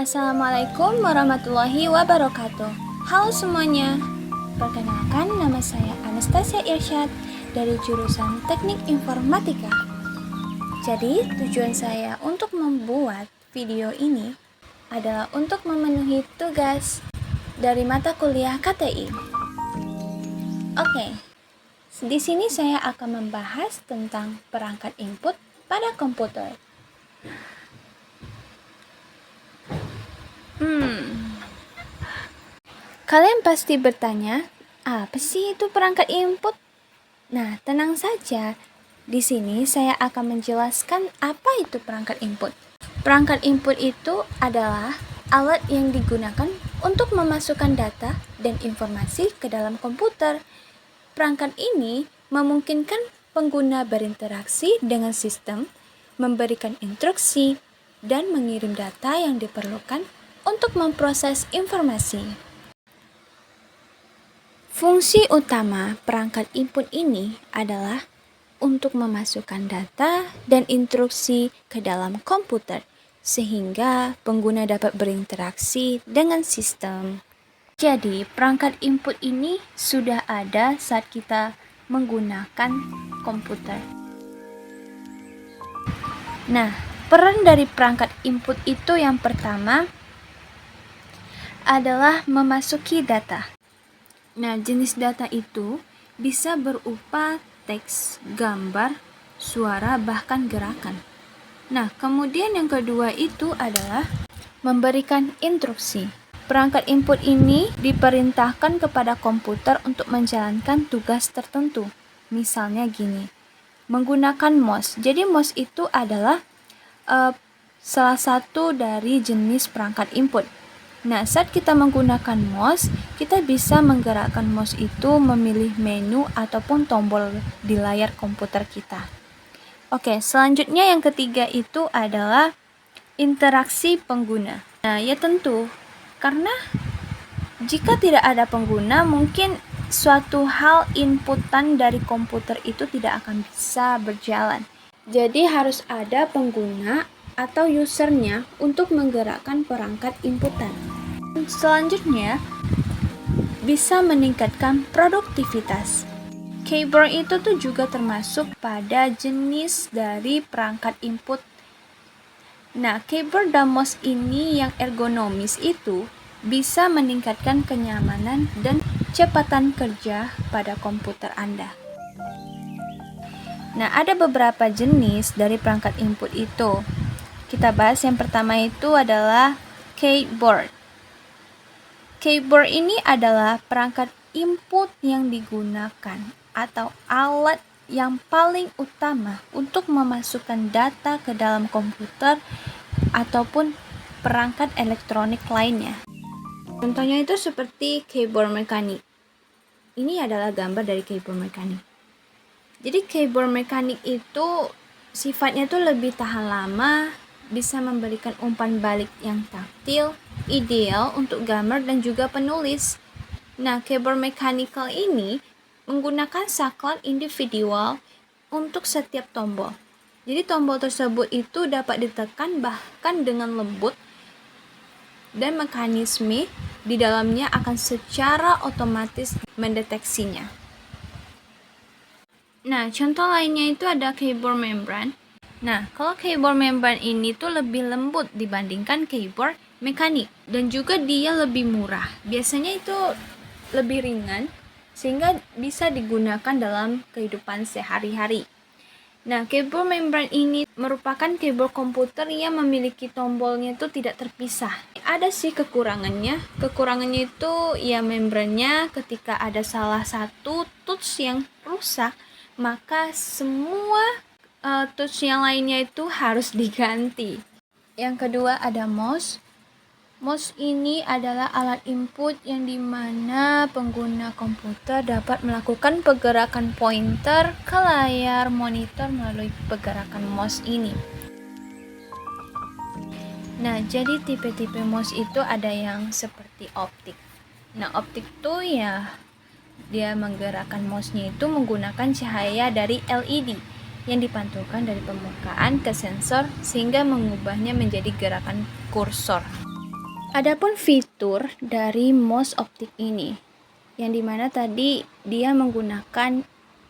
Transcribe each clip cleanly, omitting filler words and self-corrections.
Assalamualaikum warahmatullahi wabarakatuh. Halo semuanya, perkenalkan nama saya Anastasia Irsyad dari jurusan Teknik Informatika. Jadi tujuan saya untuk membuat video ini adalah untuk memenuhi tugas dari mata kuliah KTI. Oke, di sini saya akan membahas tentang perangkat input pada komputer. Kalian pasti bertanya, apa sih itu perangkat input? Nah, tenang saja. Di sini saya akan menjelaskan apa itu perangkat input. Perangkat input itu adalah alat yang digunakan untuk memasukkan data dan informasi ke dalam komputer. Perangkat ini memungkinkan pengguna berinteraksi dengan sistem, memberikan instruksi, dan mengirim data yang diperlukan untuk memproses informasi. Fungsi utama perangkat input ini adalah untuk memasukkan data dan instruksi ke dalam komputer, sehingga pengguna dapat berinteraksi dengan sistem. Jadi, perangkat input ini sudah ada saat kita menggunakan komputer. Nah, peran dari perangkat input itu yang pertama adalah memasuki data. Nah, jenis data itu bisa berupa teks, gambar, suara, bahkan gerakan. Nah, kemudian yang kedua itu adalah memberikan instruksi. Perangkat input ini diperintahkan kepada komputer untuk menjalankan tugas tertentu. Misalnya gini, menggunakan mouse. Jadi mouse itu adalah salah satu dari jenis perangkat input. Nah, saat kita menggunakan mouse, kita bisa menggerakkan mouse itu memilih menu ataupun tombol di layar komputer kita. Oke, selanjutnya yang ketiga itu adalah interaksi pengguna. Nah, ya tentu, karena jika tidak ada pengguna, mungkin suatu hal inputan dari komputer itu tidak akan bisa berjalan. Jadi harus ada pengguna atau usernya untuk menggerakkan perangkat inputan. Selanjutnya, bisa meningkatkan produktivitas. Keyboard itu tuh juga termasuk pada jenis dari perangkat input. Nah, keyboard dan mouse ini yang ergonomis itu bisa meningkatkan kenyamanan dan kecepatan kerja pada komputer Anda. Nah, ada beberapa jenis dari perangkat input itu. Kita bahas yang pertama itu adalah keyboard. Keyboard ini adalah perangkat input yang digunakan atau alat yang paling utama untuk memasukkan data ke dalam komputer ataupun perangkat elektronik lainnya. Contohnya itu seperti keyboard mekanik. Ini adalah gambar dari keyboard mekanik. Jadi keyboard mekanik itu sifatnya tuh lebih tahan lama, bisa memberikan umpan balik yang taktil, ideal untuk gamer dan juga penulis. Nah, keyboard mechanical ini menggunakan saklar individual untuk setiap tombol. Jadi tombol tersebut itu dapat ditekan bahkan dengan lembut dan mekanisme di dalamnya akan secara otomatis mendeteksinya. Nah, contoh lainnya itu ada keyboard membrane. Nah, kalau keyboard membrane ini tuh lebih lembut dibandingkan keyboard mekanik dan juga dia lebih murah. Biasanya itu lebih ringan sehingga bisa digunakan dalam kehidupan sehari-hari. Nah, keyboard membrane ini merupakan keyboard komputer yang memiliki tombolnya itu tidak terpisah. Ada sih kekurangannya. Kekurangannya itu ya membranenya ketika ada salah satu touch yang rusak, maka semua touch yang lainnya itu harus diganti. Yang kedua ada mouse. Mouse ini adalah alat input yang dimana pengguna komputer dapat melakukan pergerakan pointer ke layar monitor melalui pergerakan mouse ini. Nah, jadi tipe-tipe mouse itu ada yang seperti optik. Nah, optik tuh ya dia menggerakkan mouse-nya itu menggunakan cahaya dari LED yang dipantulkan dari permukaan ke sensor sehingga mengubahnya menjadi gerakan kursor. Adapun fitur dari mouse optik ini, yang dimana tadi dia menggunakan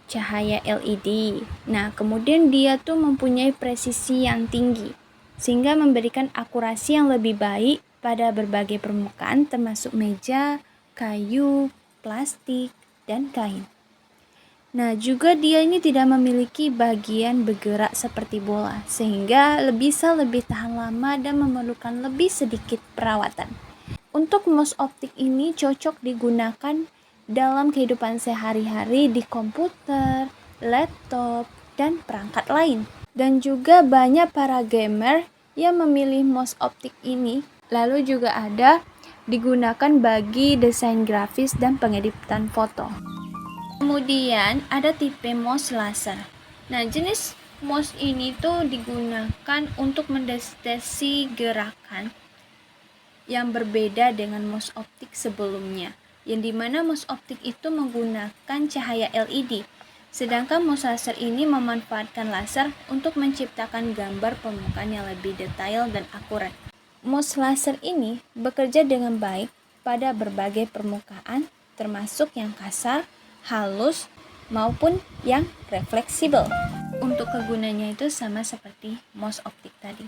cahaya LED. Nah, kemudian dia tuh mempunyai presisi yang tinggi, sehingga memberikan akurasi yang lebih baik pada berbagai permukaan termasuk meja, kayu, plastik, dan kain. Nah, juga dia ini tidak memiliki bagian bergerak seperti bola, sehingga bisa lebih tahan lama dan memerlukan lebih sedikit perawatan. Untuk mouse optik ini cocok digunakan dalam kehidupan sehari-hari di komputer, laptop, dan perangkat lain. Dan juga banyak para gamer yang memilih mouse optik ini. Lalu juga ada digunakan bagi desain grafis dan pengeditan foto. Kemudian ada tipe mouse laser. Nah, jenis mouse ini tuh digunakan untuk mendeteksi gerakan yang berbeda dengan mouse optik sebelumnya, yang dimana mouse optik itu menggunakan cahaya LED, sedangkan mouse laser ini memanfaatkan laser untuk menciptakan gambar permukaan yang lebih detail dan akurat. Mouse laser ini bekerja dengan baik pada berbagai permukaan, termasuk yang kasar, halus, maupun yang fleksibel. Untuk kegunaannya itu sama seperti mouse optik tadi.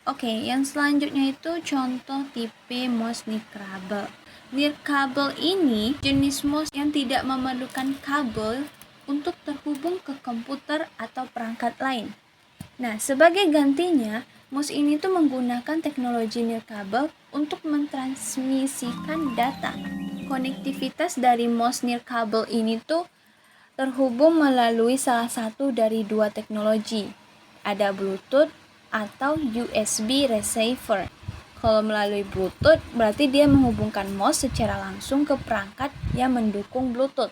Oke, yang selanjutnya itu contoh tipe mouse nirkabel. Nirkabel ini jenis mouse yang tidak memerlukan kabel untuk terhubung ke komputer atau perangkat lain. Nah, sebagai gantinya, mouse ini tuh menggunakan teknologi nirkabel untuk mentransmisikan data. Konektivitas dari mouse nirkabel ini tuh terhubung melalui salah satu dari dua teknologi. Ada Bluetooth atau USB receiver. Kalau melalui Bluetooth, berarti dia menghubungkan mouse secara langsung ke perangkat yang mendukung Bluetooth.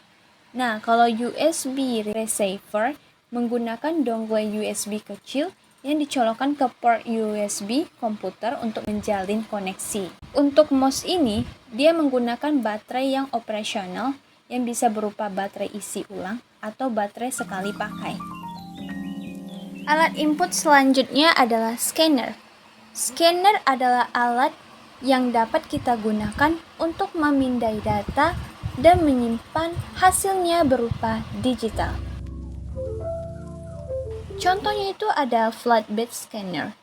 Nah, kalau USB receiver menggunakan dongle USB kecil yang dicolokkan ke port USB komputer untuk menjalin koneksi. Untuk mouse ini, dia menggunakan baterai yang operasional yang bisa berupa baterai isi ulang atau baterai sekali pakai. Alat input selanjutnya adalah scanner. Scanner adalah alat yang dapat kita gunakan untuk memindai data dan menyimpan hasilnya berupa digital. Contohnya itu ada flatbed scanner.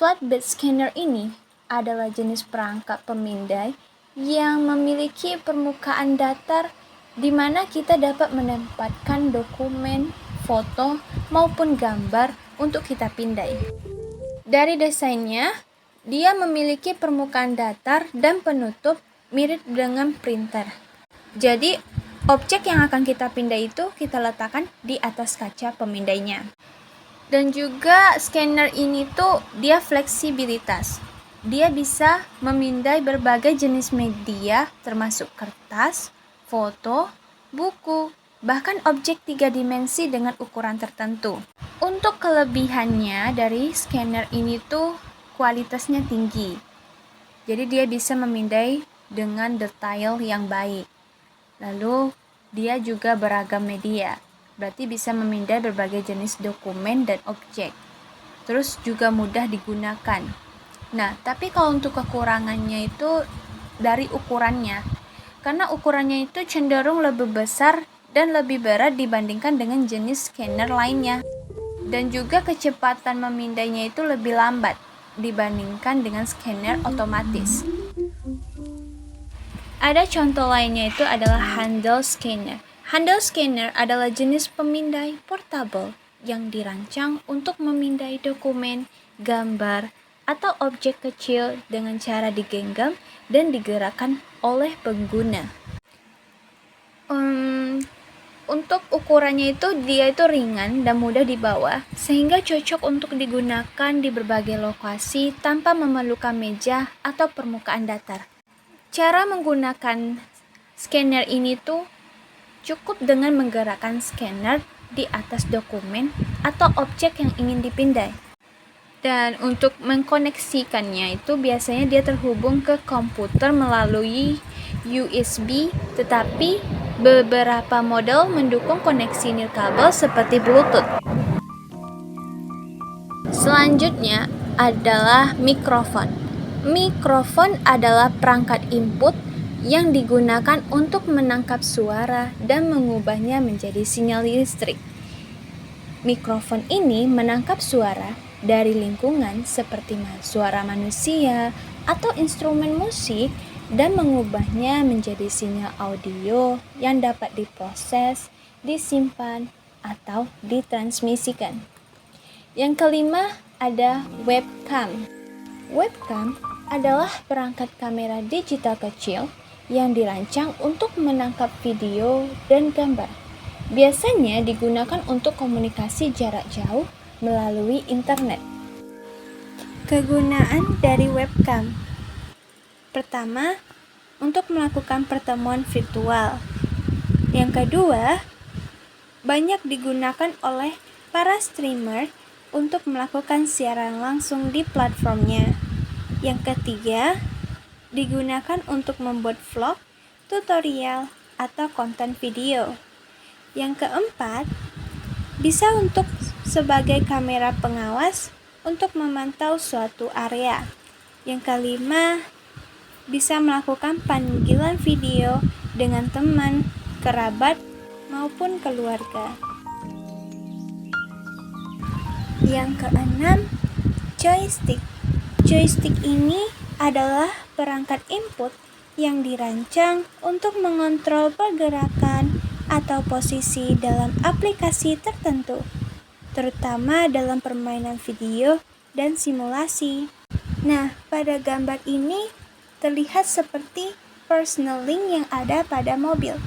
Flatbed scanner ini adalah jenis perangkat pemindai yang memiliki permukaan datar di mana kita dapat menempatkan dokumen, foto, maupun gambar untuk kita pindai. Dari desainnya, dia memiliki permukaan datar dan penutup mirip dengan printer. Jadi, objek yang akan kita pindai itu kita letakkan di atas kaca pemindainya. Dan juga scanner ini tuh dia fleksibilitas. Dia bisa memindai berbagai jenis media termasuk kertas, foto, buku, bahkan objek 3 dimensi dengan ukuran tertentu. Untuk kelebihannya dari scanner ini tuh kualitasnya tinggi. Jadi dia bisa memindai dengan detail yang baik. Lalu dia juga beragam media. Berarti bisa memindai berbagai jenis dokumen dan objek. Terus juga mudah digunakan. Nah, tapi kalau untuk kekurangannya itu dari ukurannya. Karena ukurannya itu cenderung lebih besar dan lebih berat dibandingkan dengan jenis scanner lainnya. Dan juga kecepatan memindainya itu lebih lambat dibandingkan dengan scanner otomatis. Ada contoh lainnya itu adalah handle scanner. Handle scanner adalah jenis pemindai portable yang dirancang untuk memindai dokumen, gambar, atau objek kecil dengan cara digenggam dan digerakkan oleh pengguna. Untuk ukurannya itu dia itu ringan dan mudah dibawa sehingga cocok untuk digunakan di berbagai lokasi tanpa memerlukan meja atau permukaan datar. Cara menggunakan scanner ini tuh cukup dengan menggerakkan scanner di atas dokumen atau objek yang ingin dipindai. Dan untuk mengkoneksikannya itu biasanya dia terhubung ke komputer melalui USB, tetapi beberapa model mendukung koneksi nirkabel seperti Bluetooth. Selanjutnya adalah mikrofon. Mikrofon adalah perangkat input yang digunakan untuk menangkap suara dan mengubahnya menjadi sinyal listrik. Mikrofon ini menangkap suara dari lingkungan seperti suara manusia atau instrumen musik dan mengubahnya menjadi sinyal audio yang dapat diproses, disimpan, atau ditransmisikan. Yang kelima ada webcam. Webcam adalah perangkat kamera digital kecil yang dirancang untuk menangkap video dan gambar. Biasanya digunakan untuk komunikasi jarak jauh melalui internet. Kegunaan dari webcam. Pertama, untuk melakukan pertemuan virtual. Yang kedua, banyak digunakan oleh para streamer untuk melakukan siaran langsung di platformnya. Yang ketiga, digunakan untuk membuat vlog, tutorial, atau konten video. Yang keempat, bisa untuk sebagai kamera pengawas untuk memantau suatu area. Yang kelima, bisa melakukan panggilan video dengan teman, kerabat, maupun keluarga. Yang keenam, joystick. Joystick ini adalah perangkat input yang dirancang untuk mengontrol pergerakan atau posisi dalam aplikasi tertentu, terutama dalam permainan video dan simulasi. Nah, pada gambar ini terlihat seperti personal link yang ada pada mobil.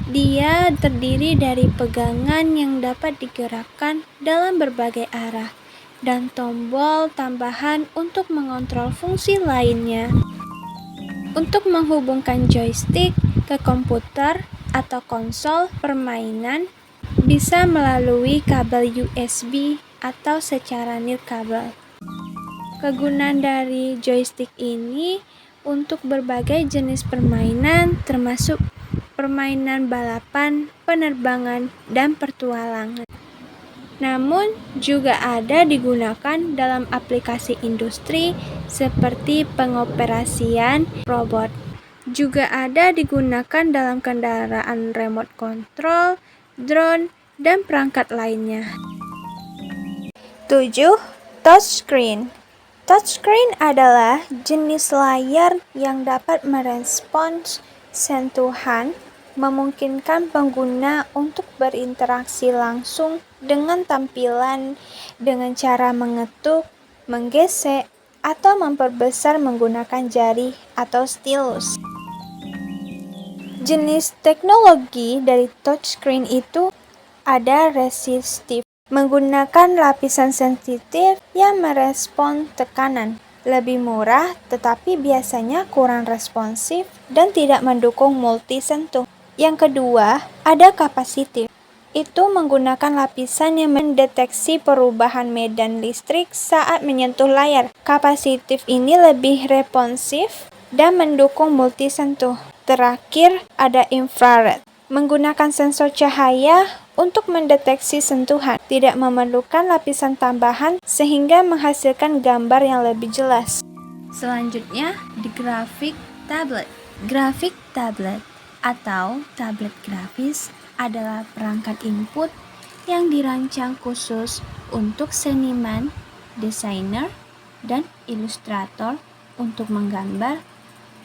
Dia terdiri dari pegangan yang dapat digerakkan dalam berbagai arah dan tombol tambahan untuk mengontrol fungsi lainnya. Untuk menghubungkan joystick ke komputer atau konsol permainan bisa melalui kabel USB atau secara nirkabel. Kegunaan dari joystick ini untuk berbagai jenis permainan termasuk permainan balapan, penerbangan, dan petualangan. Namun juga ada digunakan dalam aplikasi industri seperti pengoperasian robot. Juga ada digunakan dalam kendaraan remote control, drone, dan perangkat lainnya. 7. Touchscreen. Touchscreen adalah jenis layar yang dapat merespons sentuhan, memungkinkan pengguna untuk berinteraksi langsung dengan tampilan dengan cara mengetuk, menggesek, atau memperbesar menggunakan jari atau stylus. Jenis teknologi dari touchscreen itu ada resistif, menggunakan lapisan sensitif yang merespon tekanan. Lebih murah tetapi biasanya kurang responsif dan tidak mendukung multi sentuh. Yang kedua, ada kapasitif. Itu menggunakan lapisan yang mendeteksi perubahan medan listrik saat menyentuh layar. Kapasitif ini lebih responsif dan mendukung multi sentuh. Terakhir, ada infrared. Menggunakan sensor cahaya untuk mendeteksi sentuhan, tidak memerlukan lapisan tambahan sehingga menghasilkan gambar yang lebih jelas. Selanjutnya, di grafik tablet. Grafik tablet atau tablet grafis adalah perangkat input yang dirancang khusus untuk seniman, desainer, dan ilustrator untuk menggambar,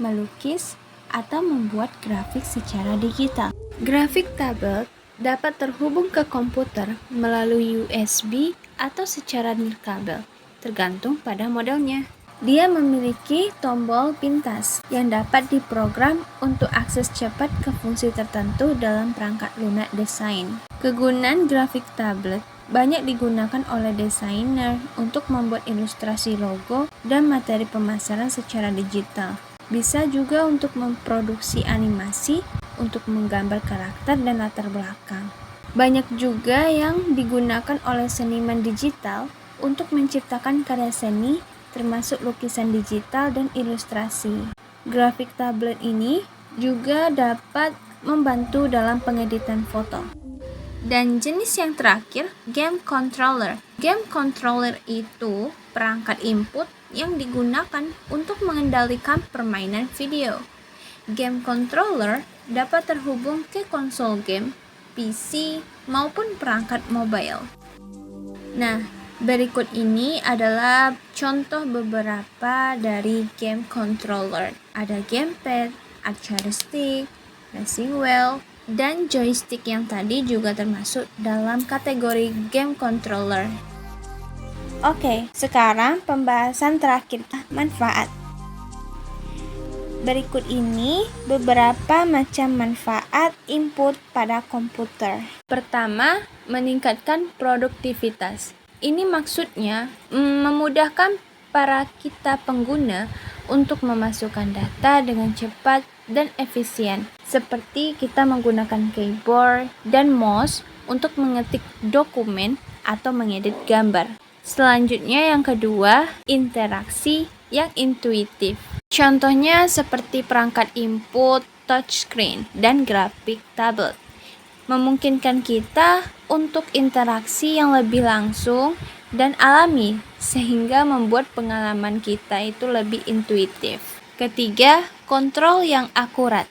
melukis, atau membuat grafik secara digital. Grafik tablet dapat terhubung ke komputer melalui USB atau secara nirkabel, tergantung pada modelnya. Dia memiliki tombol pintas yang dapat diprogram untuk akses cepat ke fungsi tertentu dalam perangkat lunak desain. Kegunaan grafik tablet banyak digunakan oleh desainer untuk membuat ilustrasi logo dan materi pemasaran secara digital. Bisa juga untuk memproduksi animasi, untuk menggambar karakter dan latar belakang. Banyak juga yang digunakan oleh seniman digital untuk menciptakan karya seni, termasuk lukisan digital dan ilustrasi. Grafik tablet ini juga dapat membantu dalam pengeditan foto. Dan jenis yang terakhir, game controller. Game controller itu perangkat input yang digunakan untuk mengendalikan permainan video. Game controller dapat terhubung ke konsol game, PC, maupun perangkat mobile. Nah, berikut ini adalah contoh beberapa dari game controller. Ada gamepad, arcade stick, racing wheel, dan joystick yang tadi juga termasuk dalam kategori game controller. Oke, sekarang pembahasan terakhir, manfaat. Berikut ini beberapa macam manfaat input pada komputer. Pertama, meningkatkan produktivitas. Ini maksudnya memudahkan para kita pengguna untuk memasukkan data dengan cepat dan efisien, seperti kita menggunakan keyboard dan mouse untuk mengetik dokumen atau mengedit gambar. Selanjutnya yang kedua, interaksi yang intuitif. Contohnya seperti perangkat input, touchscreen, dan grafik tablet. Memungkinkan kita untuk interaksi yang lebih langsung dan alami, sehingga membuat pengalaman kita itu lebih intuitif. Ketiga, kontrol yang akurat.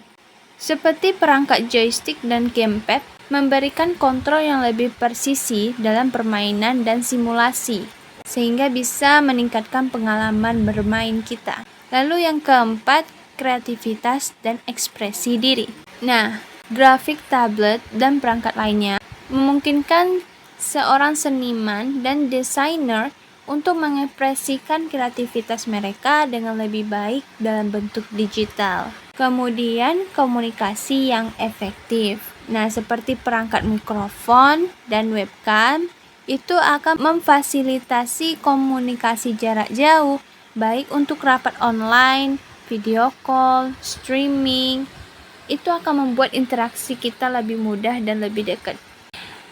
Seperti perangkat joystick dan gamepad, memberikan kontrol yang lebih presisi dalam permainan dan simulasi, sehingga bisa meningkatkan pengalaman bermain kita. Lalu yang keempat, kreativitas dan ekspresi diri. Nah, grafik tablet dan perangkat lainnya memungkinkan seorang seniman dan desainer untuk mengekspresikan kreativitas mereka dengan lebih baik dalam bentuk digital. Kemudian, komunikasi yang efektif. Nah, seperti perangkat mikrofon dan webcam, itu akan memfasilitasi komunikasi jarak jauh, baik untuk rapat online, video call, streaming. Itu akan membuat interaksi kita lebih mudah dan lebih dekat.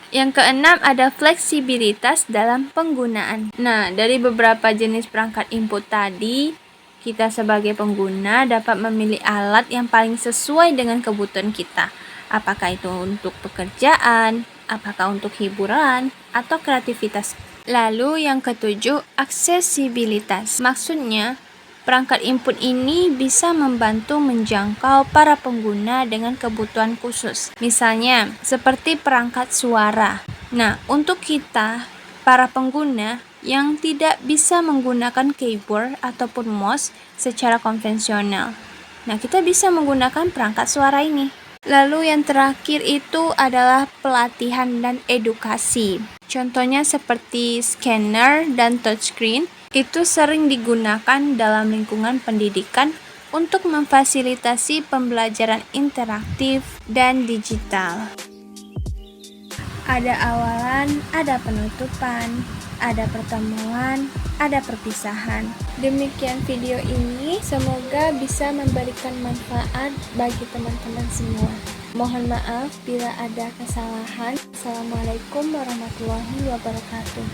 Yang keenam, ada fleksibilitas dalam penggunaan. Nah, dari beberapa jenis perangkat input tadi, kita sebagai pengguna dapat memilih alat yang paling sesuai dengan kebutuhan kita. Apakah itu untuk pekerjaan, apakah untuk hiburan, atau kreativitas. Lalu yang ketujuh, aksesibilitas. Maksudnya, perangkat input ini bisa membantu menjangkau para pengguna dengan kebutuhan khusus. Misalnya, seperti perangkat suara. Nah, untuk kita, para pengguna yang tidak bisa menggunakan keyboard ataupun mouse secara konvensional. Nah, kita bisa menggunakan perangkat suara ini. Lalu yang terakhir itu adalah pelatihan dan edukasi. Contohnya seperti scanner dan touchscreen, itu sering digunakan dalam lingkungan pendidikan untuk memfasilitasi pembelajaran interaktif dan digital. Ada awalan, ada penutupan, ada pertemuan, ada perpisahan. Demikian video ini, semoga bisa memberikan manfaat bagi teman-teman semua. Mohon maaf bila ada kesalahan. Assalamualaikum warahmatullahi wabarakatuh.